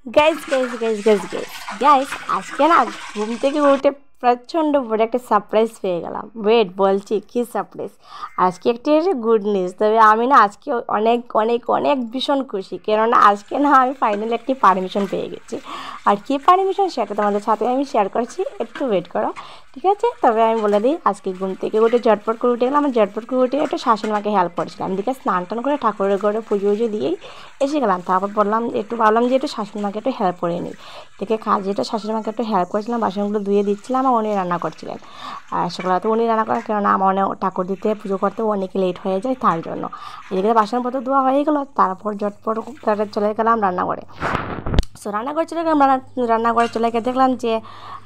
Guys আজকে না ঘুম থেকে উঠে প্রচণ্ড বড় একটা সারপ্রাইজ পেয়ে গেলাম। ওয়েট, বলছি কী সারপ্রাইজ। আজকে একটি গুড নিউজ। তবে আমি না আজকে অনেক অনেক অনেক ভীষণ খুশি, কেননা আজকে না আমি ফাইনালি একটি পারমিশন পেয়ে গেছি। আর কী পারমিশন সেটা তোমাদের সাথে আমি শেয়ার করছি, একটু ওয়েট করো, ঠিক আছে? তবে আমি বলে দিই, আজকে ঘুম থেকে উঠে ঝটপট করে উঠে গেলাম। ঝটপট করে উঠে একটু শাশুড়ি মাকে হেল্প করেছিলাম, দিকে স্নান টান করে ঠাকুরের ঘরে পুজো উজো দিয়েই এসে গেলাম। তারপর বললাম, একটু ভাবলাম যে একটু শাশুড়ি মাকে একটু হেল্প করে নিই। দেখে যেটা শাশুড়ি মাকে একটু হেল্প করেছিলাম, বাসনগুলো ধুয়ে দিচ্ছিলাম, আর উনি রান্না করছিলেন। আর সকালে তো উনি রান্না করেন, কেননা আমার অনেক ঠাকুর দিতে পুজো করতে অনেক লেট হয়ে যায়, তার জন্য। এদিকে বাসনপত্র ধোয়া হয়ে গেলো, তারপর ঝটপট চলে গেলাম রান্না করে। সো রান্না করে চলে গেলাম, রান্না করে চলে গিয়ে দেখলাম যে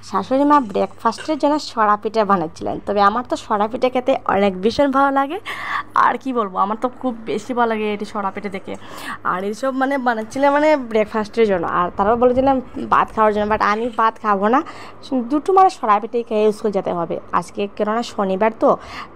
শাশুড়ি মা ব্রেকফাস্টের জন্য সরা পিঠা বানাচ্ছিলেন। তবে আমার তো সরা পিঠা খেতে অনেক ভীষণ ভালো লাগে। আর কি বলবো, আমার তো খুব বেশি ভালো লাগে এটি সরা পিঠা দেখে। আর এইসব মানে বানাচ্ছিলাম মানে ব্রেকফাস্টের জন্য, আর তারাও বলেছিলাম ভাত খাওয়ার জন্য। বাট আমি ভাত খাবো না, দুটো মানে সরা পিঠাই খেয়ে স্কুল যেতে হবে আজকে, কেননা শনিবার তো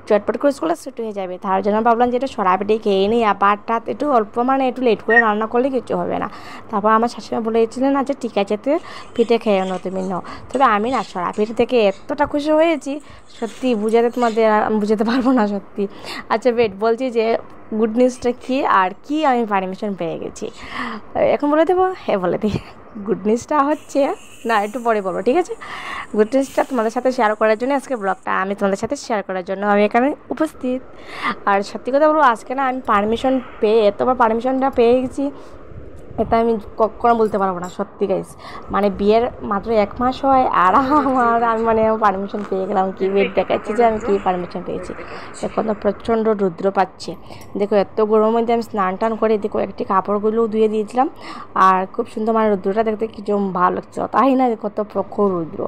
চটপট করে স্কুলে ছুটি হয়ে যাবে। তার জন্য ভাবলাম যে একটু সরা পিঠাই খেয়ে নিই, আর ভাতটা একটু অল্প মানে একটু লেট করে রান্না করলে কিছু হবে না। তারপর আমার শাশুড়ি বলেছিলেন, আচ্ছা ঠিক আছে, তুই পিঠে খেয়ে নাও, তুমি নাও। তবে আমি না সরা পিঠে থেকে এতটা খুশি হয়েছি, সত্যি বুঝাতে পারবো না সত্যি। আচ্ছা ওয়েট, বলছি যে গুড নিউজটা কী, আর কি আমি পারমিশন পেয়ে গেছি এখন বলে দেবো? হ্যাঁ বলে দিই। গুড নিউজটা হচ্ছে, না একটু পরে বলবো, ঠিক আছে? গুড নিউজটা তোমাদের সাথে শেয়ার করার জন্য আজকে ব্লগটা আমি তোমাদের সাথে শেয়ার করার জন্য আমি এখানে উপস্থিত। আর সত্যি কথা বলবো, আজকে না আমি পারমিশন পেয়ে এতবার পারমিশনটা পেয়ে গেছি, এটা আমি কখনো বলতে পারবো না সত্যি গাইস। মানে বিয়ের মাত্র 1 মাস হয় আর আমি মানে পারমিশন পেয়ে গেলাম। কি ওয়েট দেখাচ্ছি যে আমি কী পারমিশন পেয়েছি। এখন তো প্রচণ্ড রৌদ্র পাচ্ছে, দেখো এত গরমের মধ্যে আমি স্নান টান করে দেখো একটি কাপড়গুলোও ধুয়ে দিয়েছিলাম। আর খুব সুন্দর মানে রৌদ্রটা দেখতে কিছু ভালো লাগছে, তাই না? কত প্রখর রৌদ্র।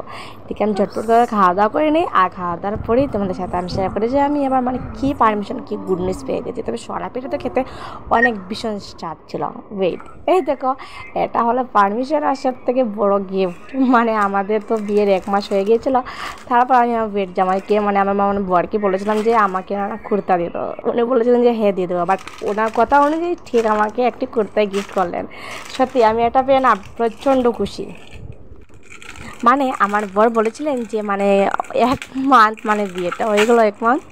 দেখে আমি ঝটপট করে খাওয়া দাওয়া করে নিই, আর খাওয়া দাওয়ার পরেই তোমাদের সাথে আমি শেয়ার করি যে আমি এবার মানে কী পারমিশন, কী গুড নিউজ পেয়ে গেছি। তবে সরা পিঠা তো খেতে অনেক ভীষণ স্বাদ ছিল। ওয়েট, এই দেখো, এটা হলো পারমিশন আর সব থেকে বড়ো গিফট। মানে আমাদের তো বিয়ের 1 মাস হয়ে গিয়েছিল, তারপর আমি আমার বিয়ের জামাইকে মানে আমার বরকে বলেছিলাম যে আমাকে না কুর্তা দিয়ে দেবো। উনি বলেছিলেন যে হ্যাঁ দিয়ে দেবো, বাট ওনার কথা অনুযায়ী ঠিক আমাকে একটি কুর্তায় গিফট করলেন। সত্যি আমি এটা পেয়ে না প্রচণ্ড খুশি। মানে আমার বর বলেছিলেন যে মানে 1 মান্থ মানে বিয়েটা হয়ে গেলো, 1 মান্থ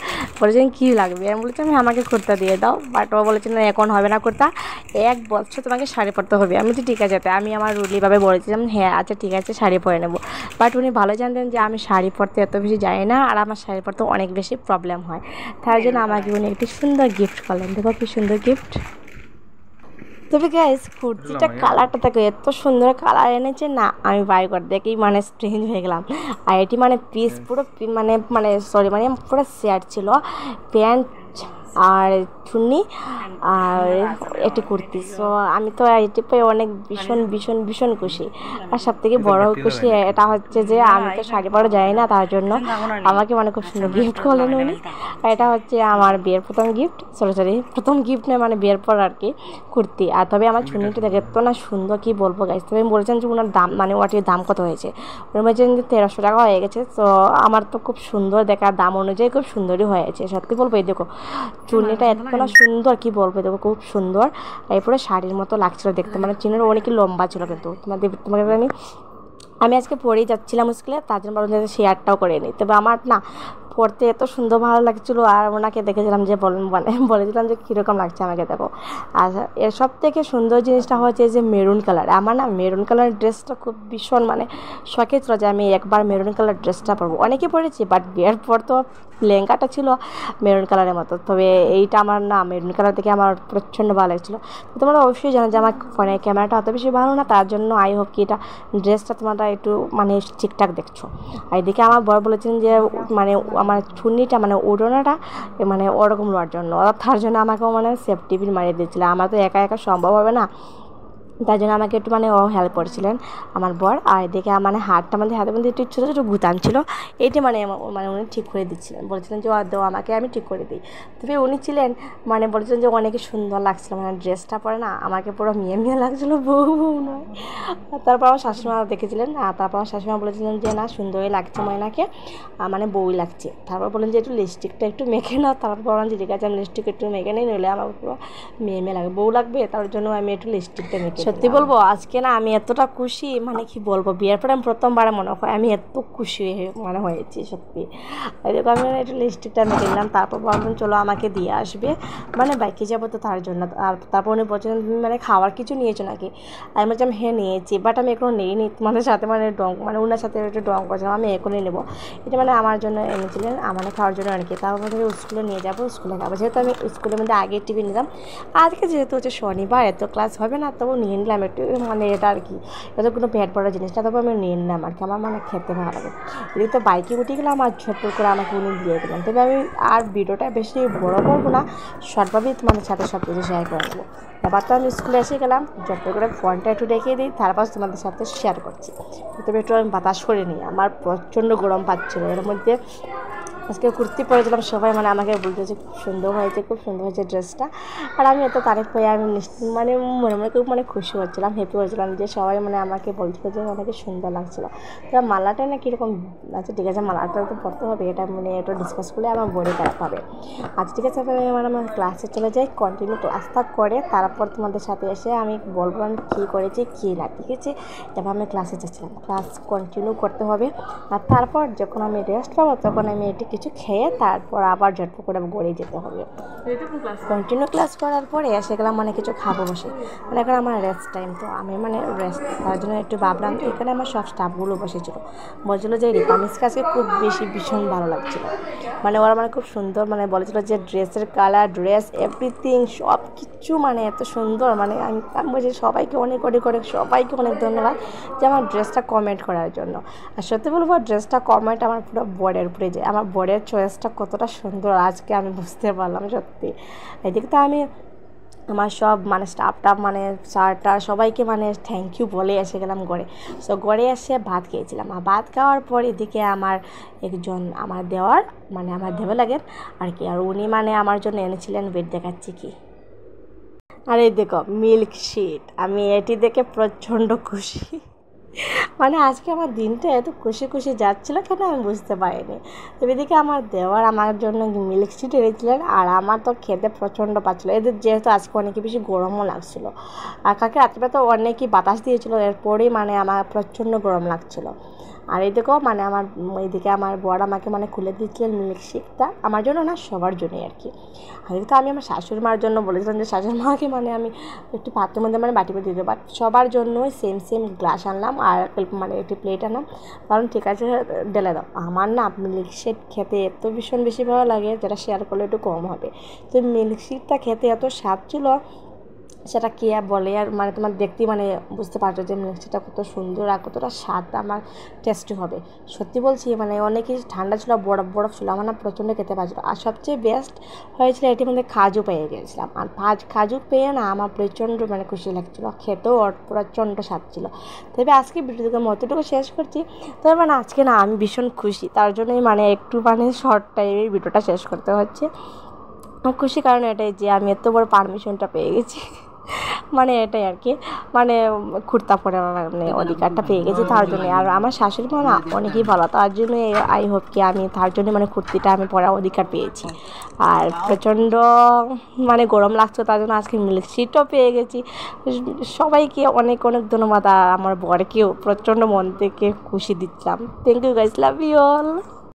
বলেছিলেন কী লাগবে, আমি বলেছি আমি আমাকে কুর্তা দিয়ে দাও। বাট ও বলেছিলেন এখন হবে না কুর্তা, 1 বছর তোমাকে শাড়ি পরতে হবে। আমি তো ঠিক আছে, আমি আমার রুলিভাবে বলেছিলাম হ্যাঁ আচ্ছা ঠিক আছে শাড়ি পরে নেবো। বাট উনি ভালো জানতেন যে আমি শাড়ি পরতে এত বেশি যাই না, আর আমার শাড়ি পরতে অনেক বেশি প্রবলেম হয়। তার জন্য আমাকে উনি একটি সুন্দর গিফট করলেন। দেখো কি সুন্দর গিফট। তবে গাইস কুর্তিটা কালারটা দেখো, এত সুন্দর কালার এনেছে না, আমি বাই করে দেখেই মানে স্ট্রেঞ্জ হয়ে গেলাম। আর এটি মানে পিস পুরো মানে মানে সরি মানে পুরো সেট ছিল, প্যান্ট আর চুন্নি আর একটি কুর্তি। সো আমি তো এটি পেয়ে অনেক ভীষণ ভীষণ ভীষণ খুশি। আর সব থেকে বড় খুশি এটা হচ্ছে যে আমি তো শাড়ি পরা যাই না, তার জন্য আমাকে মানে খুব সুন্দর গিফট করলেন উনি। আর এটা হচ্ছে আমার বিয়ের প্রথম গিফট, সরি প্রথম গিফট নয় মানে বিয়ের পর আর কি, কুর্তি। আর তবে আমার চুন্নিটা দেখে এত না সুন্দর, কী বলবো গাইস। তবে আমি বলেছেন যে ওনার দাম মানে ওটির দাম কত হয়েছে, উনি বলছেন যে 1300 টাকা হয়ে গেছে। তো আমার তো খুব সুন্দর দেখা, দাম অনুযায়ী খুব সুন্দরই হয়েছে সত্যি বলবো। এই দেখো চুন্নিটা এত না সুন্দর, কি বলবো, দেখো খুব সুন্দর। এরপরে শাড়ির মতো লাগছিল দেখতে, মানে চুন্নিটা অনেকই লম্বা ছিল। কিন্তু তোমাকে আমি আজকে পরেই যাচ্ছিলাম স্কুলে, তার জন্য ভাবলাম যে শেয়ারটাও করে নিই। তবে আমার না পড়তে এত সুন্দর ভালো লাগছিলো, আর ওনাকে দেখেছিলাম যে বলেছিলাম যে কীরকম লাগছে আমাকে দেখো। আর এর সব থেকে সুন্দর জিনিসটা হচ্ছে যে মেরুন কালার। আমার না মেরুন কালার ড্রেসটা খুব ভীষণ মানে শখে ছিল যে আমি একবার মেরুন কালার ড্রেসটা পরবো। অনেকে পরেছি, বাট বিয়ের পর তো লেহেঙ্গাটা ছিল মেরুন কালারের মতো। তবে এইটা আমার না মেরুন কালার দেখে আমার প্রচণ্ড ভালো লাগছিলো। তো তোমরা অবশ্যই জানো যে আমার ফোনে ক্যামেরাটা অত বেশি ভালো না, তার জন্য আই হোপ কি এটা ড্রেসটা তোমরা একটু মানে ঠিকঠাক দেখছো। আর এদিকে আমার বর বলেছেন যে মানে আমার চুন্নিটা মানে ওড়নাটা মানে ওরকম লওয়ার জন্য, তার জন্য আমাকেও মানে সেফটি পিন মারিয়ে দিয়েছিল। আমার তো একা একা সম্ভব হবে না, তার জন্য আমাকে একটু মানে ও হেল্প করেছিলেন আমার বর। আর এদিকে মানে হাতটা আমাদের হাতের মধ্যে একটু ছোটো ছোটো গুতান ছিল, এইটি মানে মানে উনি ঠিক করে দিচ্ছিলেন, বলছিলেন যে দেও আমাকে, আমি ঠিক করে দিই। তবে উনি ছিলেন মানে বলছিলেন যে অনেকে সুন্দর লাগছিল, মানে ড্রেসটা পরে না আমাকে পুরো মেয়ে লাগছিলো, বউ নয়। তারপর আমার শাশুড়িমা দেখেছিলেন, আর তারপর আমার শাশুড়িমা বলেছিলেন যে না সুন্দরই লাগছে ময়নাকে, মানে বউই লাগছে। তারপর বললেন যে একটু লিপস্টিকটা একটু মেখে নাও। তারপর বললাম যে ঠিক আছে আমি লিপস্টিক একটু মেখে নিই, নইলে আমার পুরো মেয়ে লাগে, বউ লাগবে, তার জন্য আমি একটু লিপস্টিকটা মেখে। সত্যি বলবো আজকে না আমি এতটা খুশি, মানে কি বলবো, বিয়ের পরে আমি প্রথমবার মনে হয় আমি এত খুশি মানে হয়েছি সত্যি। এই দেখো আমি একটু লিপস্টিকটা মেখে নিলাম, তারপর বললাম চলো আমাকে দিয়ে আসবে, মানে বাইকে যাবো তো তার জন্য। আর তারপর উনি বলছেন মানে খাওয়ার কিছু নিয়েছো নাকি, আমি বলছিলাম হ্যাঁ নিয়েছি, বাট আমি এখনো নিইনি, তোমাদের সাথে মানে মানে ওনার সাথে একটু ডং করছিলাম, আমি এখনই নেবো। এটা মানে আমার জন্য এনেছিলেন, আমার খাওয়ার জন্য আর কি। তারপর স্কুলে নিয়ে যাবো, স্কুলে খাবো, যেহেতু আমি স্কুলের মধ্যে আগে টিফিন নিলাম, আজকে যেহেতু হচ্ছে শনিবার এত ক্লাস হবে না, তবু নিয়ে নিলাম একটু, মানে এটা আর কি এত কোনো পেট পড়া জিনিস না, তবু আমি নিয়ে নিলাম আর কি, আমার মানে খেতে ভালো লাগে। এদিকে তো বাইকে উঠে গেলাম আর ঝটপট করে আমাকে উনি দিয়ে গেলাম। তবে আমি আর ভিডিওটা বেশি বড় করবো না, শর্টভাবেই তোমাদের সাথে সব কিছু শেয়ার করে নেবো। এবার তো আমি স্কুলে এসে গেলাম, ঝটপট করে ফোনটা একটু রেখে দিই, তারপর তোমাদের সাথে শেয়ার করছি। তবে একটু আমি বাতাস করে নিই, আমার প্রচণ্ড গরম পাচ্ছিলো। এর মধ্যে আজকে কুর্তি পরেছিলাম, সবাই মানে আমাকে বলতেছে খুব সুন্দর হয়েছে, খুব সুন্দর হয়েছে ড্রেসটা। আর আমি এত তারিফ পেয়ে আমি মানে মনে মনে খুব মানে খুশি হচ্ছিলাম, হ্যাপি হচ্ছিলাম যে সবাই মানে আমাকে বলছিল যে অনেক সুন্দর লাগছিলো। তো মালাটা না কীরকম আচ্ছা ঠিক আছে, মালাটা তো পড়তে হবে, এটা মানে একটু ডিসকাস করলে আমার বডি খারাপ হবে। আচ্ছা ঠিক আছে, মানে আমার ক্লাসে চলে যাই, কন্টিনিউ ক্লাসটা করে তারপর তোমাদের সাথে এসে আমি বলবো আমি কী করেছি কী না, ঠিক আছে। তারপর আমি ক্লাসে যাচ্ছিলাম, ক্লাস কন্টিনিউ করতে হবে। আর তারপর যখন আমি রেস্ট পাবো তখন আমি এটি কিছু খেয়ে তারপর আবার ঝটপট করে গড়ে যেতে হবে। কন্টিনিউ ক্লাস করার পরে এসে গেলাম মানে কিছু খাবো বসে, মানে এখন আমার রেস্ট টাইম, তো আমি মানে রেস্ট তার জন্য একটু ভাবলাম। এখানে আমার সব স্টাফগুলো বসেছিলো, বলছিলো যে রিপামিসকে আজকে খুব বেশি ভীষণ ভালো লাগছিলো, মানে ওরা মানে খুব সুন্দর, মানে বলেছিলো যে ড্রেসের কালার, ড্রেস এভরিথিং সব কিছু মানে এত সুন্দর, মানে আমি বলছি সবাইকে অনেক সবাইকে অনেক ধন্যবাদ যে আমার ড্রেসটা কমেন্ট করার জন্য। আর সত্যি বলবো ড্রেসটা কমেন্ট আমার পুরো বডের উপরে যায়, আমার বডের চয়েসটা কতটা সুন্দর আজকে আমি বুঝতে পারলাম সত্যি। এদিকে তো আমি আমার সব মানে স্টাফ মানে স্যারটা সবাইকে মানে থ্যাংক ইউ বলে এসে গেলাম ঘরে। সো ঘরে এসে ভাত খেয়েছিলাম, আর ভাত খাওয়ার পর এদিকে আমার একজন আমার দেওয়ার মানে আমার দেওয়া লাগেন আর কি, আর উনি মানে আমার জন্য এনেছিলেন, ওয়েট দেখাচ্ছি কি, আর এই দেখো মিল্কশিট, আমি এটি দেখে প্রচণ্ড খুশি। মানে আজকে আমার দিনটা এত খুশি খুশি যাচ্ছিলো কেন আমি বুঝতে পারিনি। তো এদিকে আমার দেওয়ার আমার জন্য মিল্কশিট এনেছিলেন, আর আমার তো খেতে প্রচণ্ড পাচ্ছিলো, এদের যেহেতু আজকে অনেক বেশি গরমও লাগছিলো, আর কালকে রাত্রিবেলা তো অনেকই বাতাস দিয়েছিলো, এরপরেই মানে আমার প্রচণ্ড গরম লাগছিলো। আর এদিকেও মানে আমার এইদিকে আমার বর আমাকে মানে খুলে দিচ্ছিলেন মিল্কশেকটা, আমার জন্য না সবার জন্যই আর কি। আর এদিকে আমি আমার শাশুড়ি মার জন্য বলেছিলাম যে শাশুড়ি মাকে মানে আমি একটু পাত্রের মধ্যে মানে বাটি দিয়ে দেবো, বাট সবার জন্যই সেম গ্লাস আনলাম আর মানে একটি প্লেট আনলাম, কারণ ঠিক আছে ঢেলে দাও। আমার না মিল্কশেক খেতে এত ভীষণ বেশি ভালো লাগে, যেটা শেয়ার করলে একটু কম হবে। তো মিল্কশেকটা খেতে এত স্বাদ ছিল, সেটা কে বলে আর মানে তোমার দেখতেই মানে বুঝতে পারছো যে মিষ্টিটা কত সুন্দর আর কতটা স্বাদ আমার টেস্টি হবে। সত্যি বলছি মানে অনেক কিছু ঠান্ডা ছিল, বরফ ছিল, আমার না প্রচণ্ড খেতে পারছিল। আর সবচেয়ে বেস্ট হয়েছিল এটির মধ্যে কাজু পেয়ে গিয়েছিলাম, আর কাজু পেয়ে না আমার প্রচণ্ড মানে খুশি লাগছিলো, খেতেও প্রচণ্ড স্বাদ ছিল। তবে আজকে ভিডিওটাকে মতটুকু শেষ করছি। তবে মানে আজকে না আমি ভীষণ খুশি, তার জন্যই মানে একটু মানে শর্ট টাইমে ভিডিওটা শেষ করতে হচ্ছে। আমার খুশি কারণ এটাই যে আমি এত বড় পারমিশনটা পেয়ে গেছি, মানে এটাই আর কি, মানে কুর্তা পরে মানে অধিকারটা পেয়ে গেছি তার জন্য। আর আমার শাশুড়ি মা না অনেকই ভালো, তার জন্য আই হোপ কি আমি তার জন্য মানে কুর্তিটা আমি পরার অধিকার পেয়েছি। আর প্রচণ্ড মানে গরম লাগছে, তার জন্য আজকে মিল্কশিটও পেয়ে গেছি। সবাইকে অনেক ধন্যবাদ, আর আমার বরকেও প্রচণ্ড মন থেকে খুশি দিচ্ছিলাম। Thank you guys, love you all.